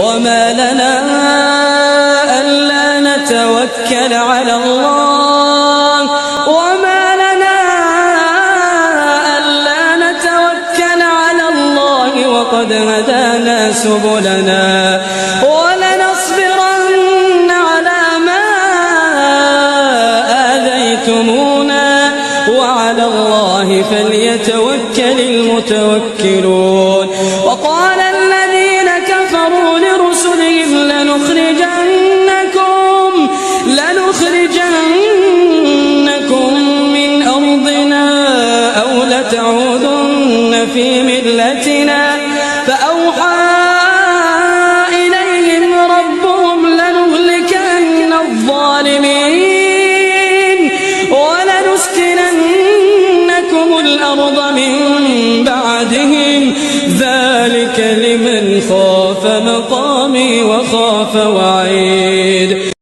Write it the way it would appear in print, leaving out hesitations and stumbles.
وما لنا ألا نتوكل على الله وقد هدانا سبلنا ولنصبرن على ما آذيتمونا وعلى الله فليتوكل المتوكلون. وقال الذين كفروا لرسلهم لنخرجنكم من أرضنا أو لتعودن في ملتنا فأوحى إليهم ربهم لنهلكن الظالمين ولنسكننكم الأرض من بعدهم ذلك لمن خاف مقامي وخاف وعيد.